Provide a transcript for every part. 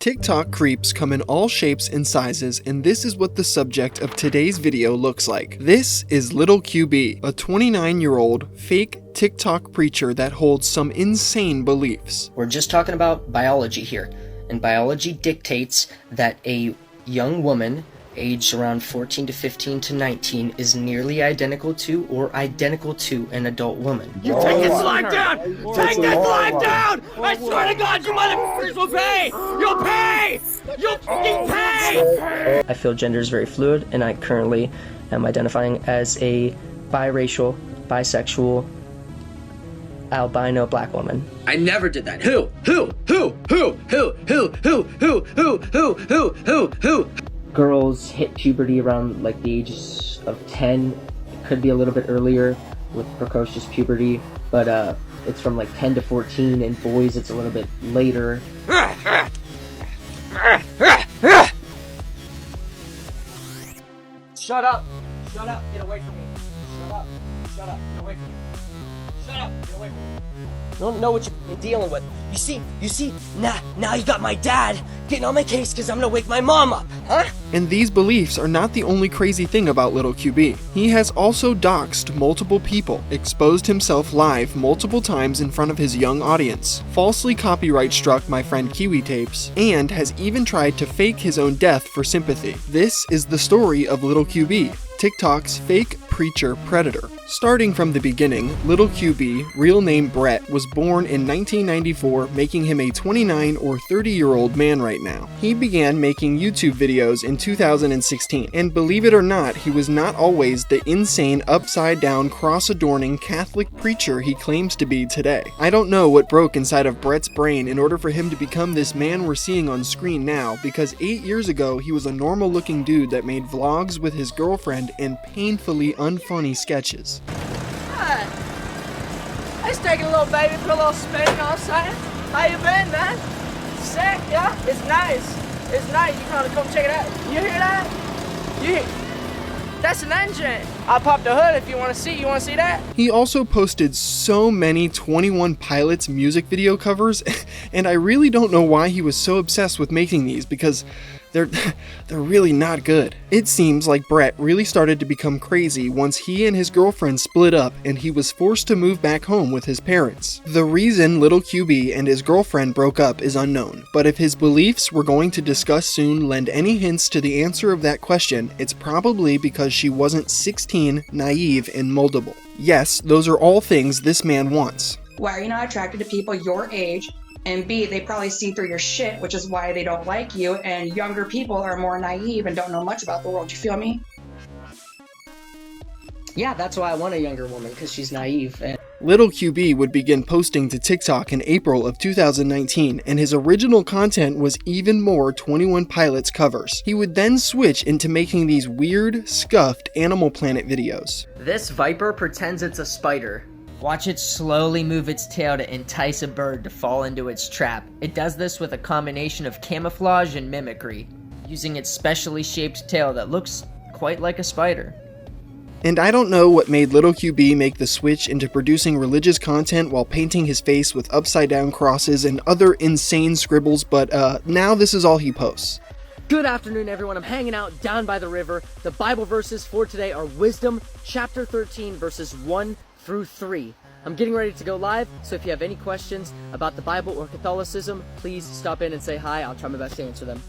TikTok creeps come in all shapes and sizes, and this is what the subject of today's video looks like. This is Little QB, a 29-year-old fake TikTok preacher that holds some insane beliefs. We're just talking about biology here, and biology dictates that a young woman aged around 14 to 15 to 19 is nearly identical to or identical to an adult woman. You take this live down! Take this live down! I swear to God, you motherfuckers will pay! You'll pay! You'll fucking pay! I feel gender is very fluid, and I currently am identifying as a biracial, bisexual, albino black woman. I never did that. Who? Girls hit puberty around like the ages of 10. It could be a little bit earlier with precocious puberty, but it's from like 10 to 14, and boys it's a little bit later. Shut up! Shut up! Get away from me! Shut up! Shut up! Get away from me! Shut up! Get away from me! You don't know what you're dealing with. You see? Now you got my dad getting on my case because I'm gonna wake my mom up, huh? And these beliefs are not the only crazy thing about Little QB. He has also doxed multiple people, exposed himself live multiple times in front of his young audience, falsely copyright struck my friend Kiwi Tapes, and has even tried to fake his own death for sympathy. This is the story of Little QB, TikTok's fake preacher predator. Starting from the beginning, Little QB, real name Brett, was born in 1994, making him a 29 or 30-year-old man right now. He began making YouTube videos in 2016, and believe it or not, he was not always the insane, upside-down, cross-adorning Catholic preacher he claims to be today. I don't know what broke inside of Brett's brain in order for him to become this man we're seeing on screen now, because 8 years ago, he was a normal-looking dude that made vlogs with his girlfriend and painfully unfunny sketches. Hi. I just taking a little baby for a little spin, you know what I'm saying? How you been, man? Sick, yeah? It's nice. It's nice. You wanna come check it out? You hear that? That's an engine. I'll pop the hood if you wanna see. You wanna see that? He also posted so many 21 Pilots music video covers, and I really don't know why he was so obsessed with making these, because they're really not good. It seems like Brett really started to become crazy once he and his girlfriend split up and he was forced to move back home with his parents. The reason Little QB and his girlfriend broke up is unknown, but if his beliefs we're going to discuss soon lend any hints to the answer of that question, it's probably because she wasn't 16, naive, and moldable. Yes, those are all things this man wants. Why are you not attracted to people your age? And B, they probably see through your shit, which is why they don't like you, and younger people are more naive and don't know much about the world. You feel me? Yeah, that's why I want a younger woman, because she's naive. Little QB would begin posting to TikTok in April of 2019, and his original content was even more 21 Pilots covers. He would then switch into making these weird, scuffed Animal Planet videos. This viper pretends it's a spider. Watch it slowly move its tail to entice a bird to fall into its trap. It does this with a combination of camouflage and mimicry, using its specially shaped tail that looks quite like a spider. And I don't know what made Little QB make the switch into producing religious content while painting his face with upside-down crosses and other insane scribbles, but now this is all he posts. Good afternoon, everyone. I'm hanging out down by the river. The Bible verses for today are Wisdom, chapter 13, verses 1 through 3. I'm getting ready to go live, so if you have any questions about the Bible or Catholicism, please stop in and say hi. I'll try my best to answer them.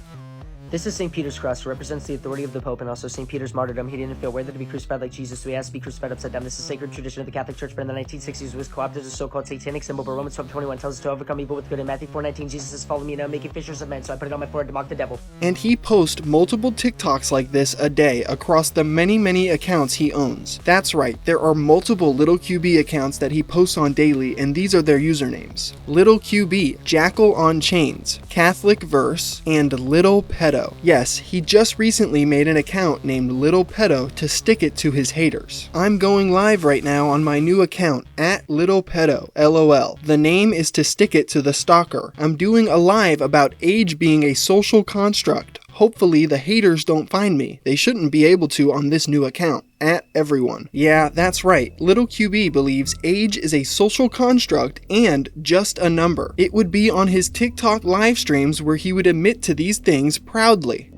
This is St. Peter's cross. It represents the authority of the Pope and also St. Peter's martyrdom. He didn't feel worthy to be crucified like Jesus, so he has to be crucified upside down. This is sacred tradition of the Catholic Church, but in the 1960s was co-opted as a so-called satanic symbol, but Romans 12:21 tells us to overcome evil with good. In Matthew 4:19, Jesus says, "Follow me, and I'm making fishers of men," so I put it on my forehead to mock the devil. And he posts multiple TikToks like this a day across the many accounts he owns. That's right, there are multiple Little QB accounts that he posts on daily, and these are their usernames. Little QB, Jackal on Chains, Catholic Verse, and Little Pedo. Yes, he just recently made an account named Little Pedo to stick it to his haters. I'm going live right now on my new account, @LittlePedo, LOL. The name is to stick it to the stalker. I'm doing a live about age being a social construct. Hopefully the haters don't find me. They shouldn't be able to on this new account. At everyone. Yeah, that's right. Little QB believes age is a social construct and just a number. It would be on his TikTok live streams where he would admit to these things proudly.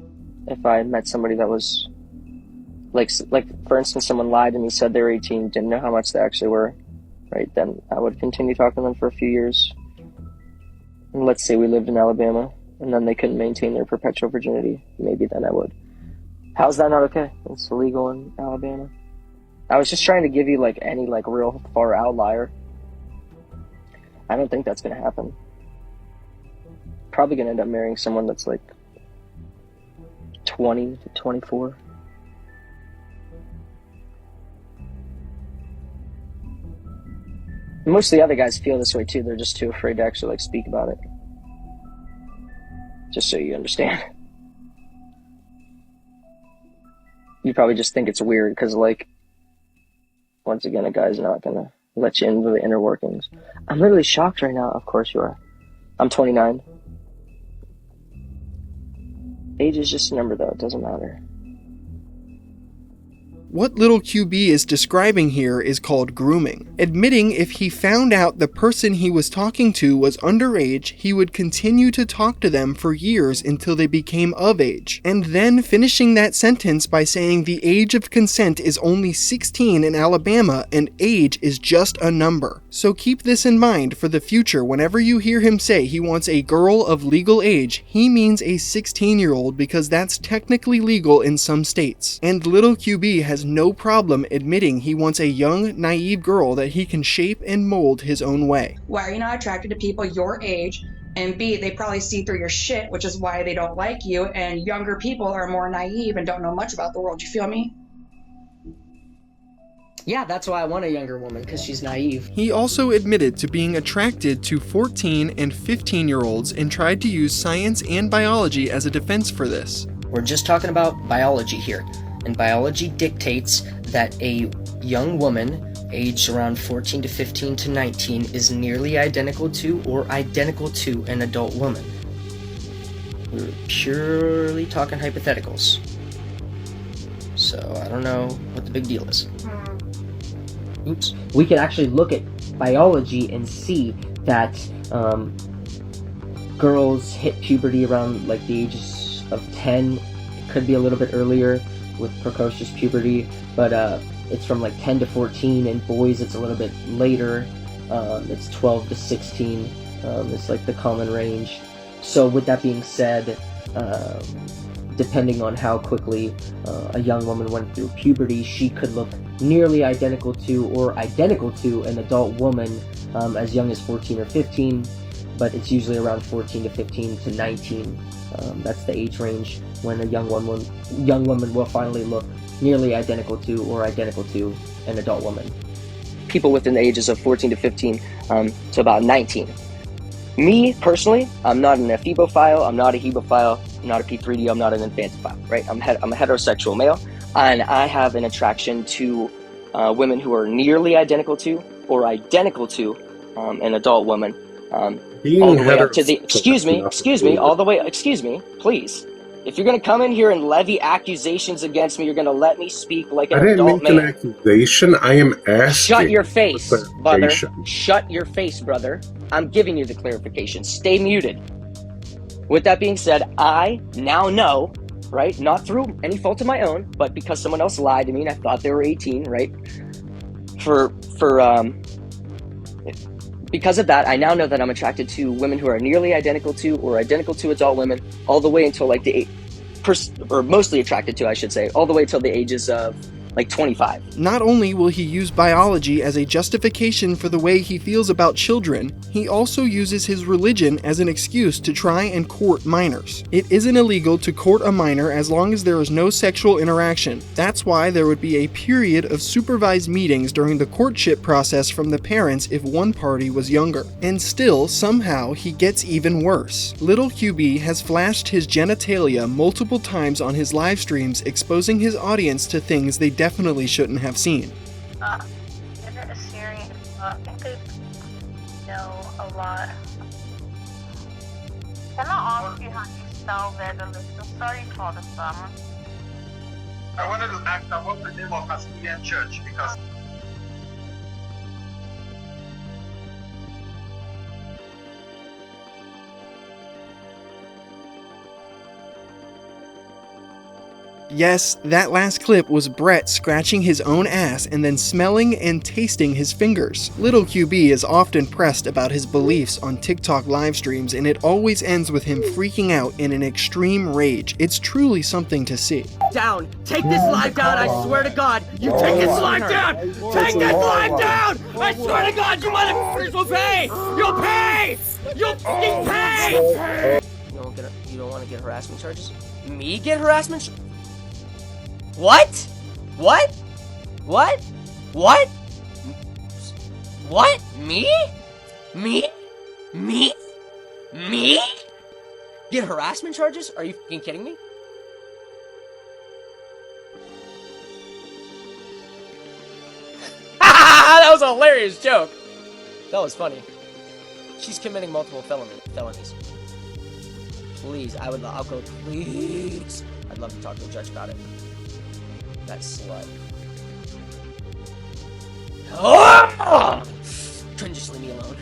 If I met somebody that was, like for instance, someone lied and he said they were 18, didn't know how much they actually were, right, then I would continue talking to them for a few years. And let's say we lived in Alabama, and then they couldn't maintain their perpetual virginity. Maybe then I would. How's that not okay? It's illegal in Alabama. I was just trying to give you, like, any, like, real far outlier. I don't think that's gonna happen. Probably gonna end up marrying someone that's, like, 20 to 24. Most of the other guys feel this way too. They're just too afraid to actually like speak about it. Just so you understand. You probably just think it's weird because, like, once again, a guy's not gonna let you into the inner workings. I'm literally shocked right now. Of course you are. I'm 29. Age is just a number though. It doesn't matter. What Little QB is describing here is called grooming. Admitting if he found out the person he was talking to was underage, he would continue to talk to them for years until they became of age, and then finishing that sentence by saying the age of consent is only 16 in Alabama and age is just a number. So keep this in mind for the future. Whenever you hear him say he wants a girl of legal age, he means a 16-year-old because that's technically legal in some states. And Little QB has no problem admitting he wants a young, naive girl that he can shape and mold his own way. Why are you not attracted to people your age? And B, they probably see through your shit, which is why they don't like you. And younger people are more naive and don't know much about the world. You feel me? Yeah, that's why I want a younger woman, because she's naive. He also admitted to being attracted to 14 and 15-year-olds and tried to use science and biology as a defense for this. We're just talking about biology here. And biology dictates that a young woman aged around 14 to 15 to 19 is nearly identical to or identical to an adult woman. We're purely talking hypotheticals. So I don't know what the big deal is. Oops. We can actually look at biology and see that girls hit puberty around like the ages of 10. It could be a little bit earlier with precocious puberty, but it's from like 10 to 14, and boys it's a little bit later. It's 12 to 16 is like the common range. So with that being said, depending on how quickly a young woman went through puberty, she could look nearly identical to or identical to an adult woman as young as 14 or 15, but it's usually around 14 to 15 to 19. That's the age range when a young woman will finally look nearly identical to or identical to an adult woman. People within the ages of 14 to 15 to about 19. Me, personally, I'm not an ephebophile, I'm not a hebophile, I'm not a P3D, I'm not an infantophile, right? I'm a heterosexual male, and I have an attraction to women who are nearly identical to or identical to an adult woman. All the way up to the, excuse me, please. If you're going to come in here and levy accusations against me, you're going to let me speak like an adult man. I didn't make an accusation. I am asking. Shut your face, brother. Shut your face, brother. I'm giving you the clarification. Stay muted. With that being said, I now know, right, not through any fault of my own, but because someone else lied to me and I thought they were 18, right, because of that, I now know that I'm attracted to women who are nearly identical to or identical to adult women, all the way until like or mostly attracted to, I should say, all the way till the ages of like 25. Not only will he use biology as a justification for the way he feels about children, he also uses his religion as an excuse to try and court minors. It isn't illegal to court a minor as long as there is no sexual interaction. That's why there would be a period of supervised meetings during the courtship process from the parents if one party was younger. And still, somehow, he gets even worse. Little QB has flashed his genitalia multiple times on his live streams, exposing his audience to things they definitely shouldn't have seen. They're a Syrian. I think they know a lot. I'm not honest behind these so badly. So sorry for the summer. I wanted to ask what's the name of Castilian church because Yes, that last clip was Brett scratching his own ass and then smelling and tasting his fingers. Little QB is often pressed about his beliefs on TikTok live streams, and it always ends with him freaking out in an extreme rage. It's truly something to see. Down! Take this live down, I swear to God! You take this live down! Take this live down! I swear to God, you motherfuckers will pay! You'll pay! You'll fucking pay! You don't want to get harassment charges? Me get harassment charges? What? What? What? What? What? Me? Me? Me? Me? Get harassment charges? Are you fucking kidding me? That was a hilarious joke. That was funny. She's committing multiple felonies. Please, I'll go, please. I'd love to talk to the judge about it. That slut. Oh! Couldn't just leave me alone.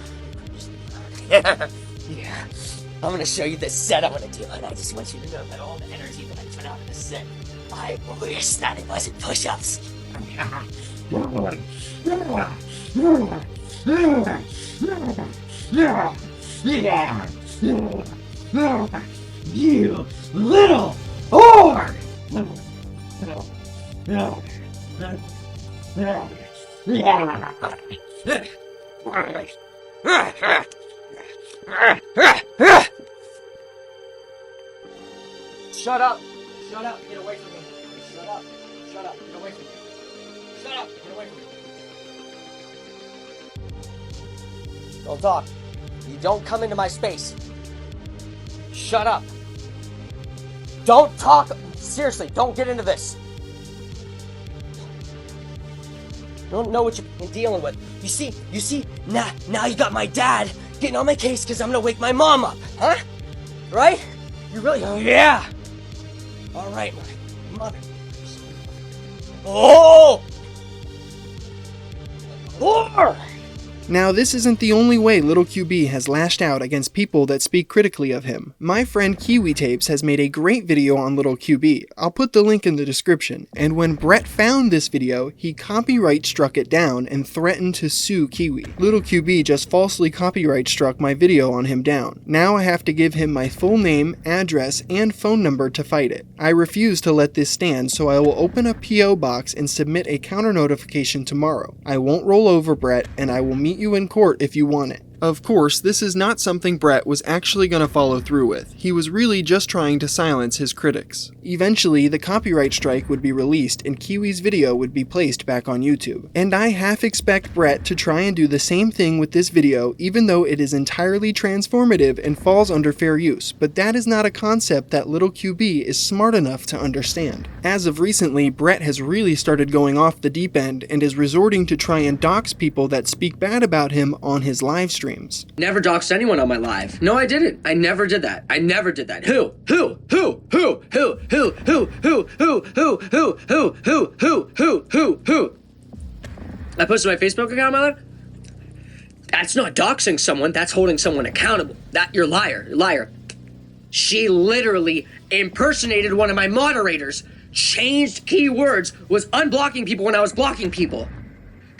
Yeah. I'm gonna show you the set I'm gonna do, and I just want you to know that all the energy that I put out in the set, I wish that it wasn't push-ups. You little whore! Shut up! Shut up! Get away from me! Shut up! Shut up! Get away from me! Shut up! Get away from me! Don't talk. You don't come into my space. Shut up. Don't talk. Seriously, don't get into this. You don't know what you're dealing with. You see, now you got my dad getting on my case because I'm gonna wake my mom up, huh? Right? You really, yeah. All right, my mother. Oh! Whore! Now, this isn't the only way Little QB has lashed out against people that speak critically of him. My friend Kiwi Tapes has made a great video on Little QB. I'll put the link in the description. And when Brett found this video, he copyright struck it down and threatened to sue Kiwi. Little QB just falsely copyright struck my video on him down. Now I have to give him my full name, address, and phone number to fight it. I refuse to let this stand, so I will open a PO box and submit a counter notification tomorrow. I won't roll over Brett, and I will meet you in court if you want it. Of course, this is not something Brett was actually going to follow through with. He was really just trying to silence his critics. Eventually, the copyright strike would be released and Kiwi's video would be placed back on YouTube. And I half expect Brett to try and do the same thing with this video, even though it is entirely transformative and falls under fair use, but that is not a concept that Little QB is smart enough to understand. As of recently, Brett has really started going off the deep end and is resorting to try and dox people that speak bad about him on his live streams. Never doxed anyone on my live. No, I didn't. I never did that. I never did that. Who? I posted my Facebook account on my live? That's not doxing someone. That's holding someone accountable. You're a liar. You're a liar. She literally impersonated one of my moderators, changed keywords, was unblocking people when I was blocking people.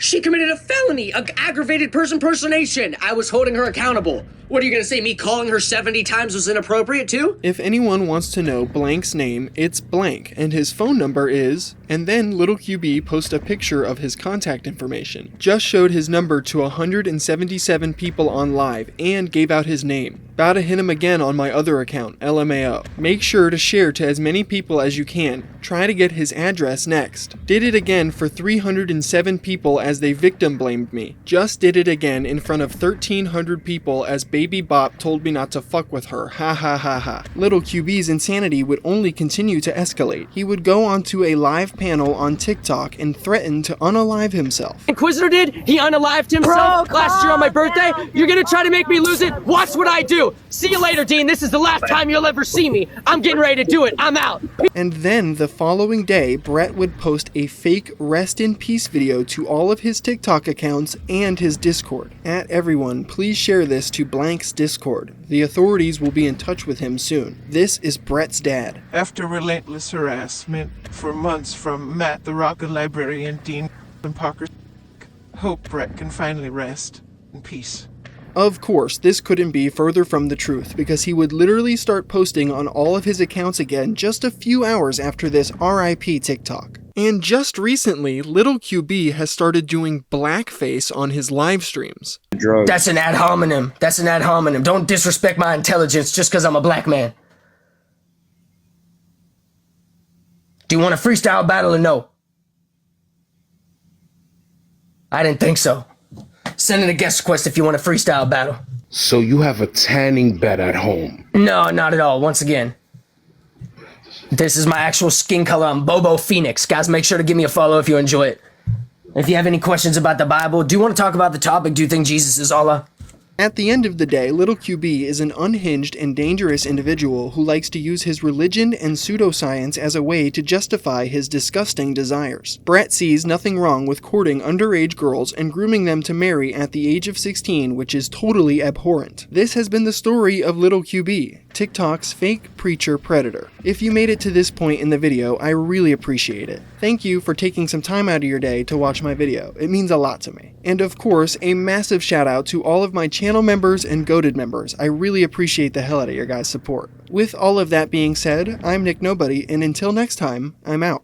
She committed a felony, aggravated person impersonation. I was holding her accountable. What are you gonna say, me calling her 70 times was inappropriate too? If anyone wants to know Blank's name, it's Blank, and his phone number is... And then Little QB posted a picture of his contact information. Just showed his number to 177 people on live, and gave out his name. About to hit him again on my other account, LMAO. Make sure to share to as many people as you can. Try to get his address next. Did it again for 307 people as they victim blamed me. Just did it again in front of 1,300 people as Baby Bop told me not to fuck with her. Ha ha ha ha. Little QB's insanity would only continue to escalate. He would go onto a live panel on TikTok and threaten to unalive himself. Inquisitor did? He unalived himself last year on my birthday? You're gonna try to make me lose it? Watch what I do! See you later, Dean. This is the last time you'll ever see me. I'm getting ready to do it. I'm out. And then the following day, Brett would post a fake rest in peace video to all of his TikTok accounts and his Discord. At everyone, please share this to Blank's Discord. The authorities will be in touch with him soon. This is Brett's dad. After relentless harassment for months from Matt the Rocket Librarian, Dean, and Parker, hope Brett can finally rest in peace. Of course, this couldn't be further from the truth, because he would literally start posting on all of his accounts again just a few hours after this RIP TikTok. And just recently, Little QB has started doing blackface on his live streams. That's an ad hominem. That's an ad hominem. Don't disrespect my intelligence just because I'm a black man. Do you want a freestyle battle or no? I didn't think so. Send in a guest request if you want a freestyle battle. So you have a tanning bed at home? No, not at all. Once again, this is my actual skin color. I'm Bobo Phoenix. Guys, make sure to give me a follow if you enjoy it. If you have any questions about the Bible, do you want to talk about the topic? Do you think Jesus is Allah? At the end of the day, Little QB is an unhinged and dangerous individual who likes to use his religion and pseudoscience as a way to justify his disgusting desires. Brett sees nothing wrong with courting underage girls and grooming them to marry at the age of 16, which is totally abhorrent. This has been the story of Little QB, TikTok's fake preacher predator. If you made it to this point in the video, I really appreciate it. Thank you for taking some time out of your day to watch my video. It means a lot to me. And of course, a massive shout out to all of my channel members and goated members. I really appreciate the hell out of your guys' support. With all of that being said, I'm Nick Nobody, and until next time, I'm out.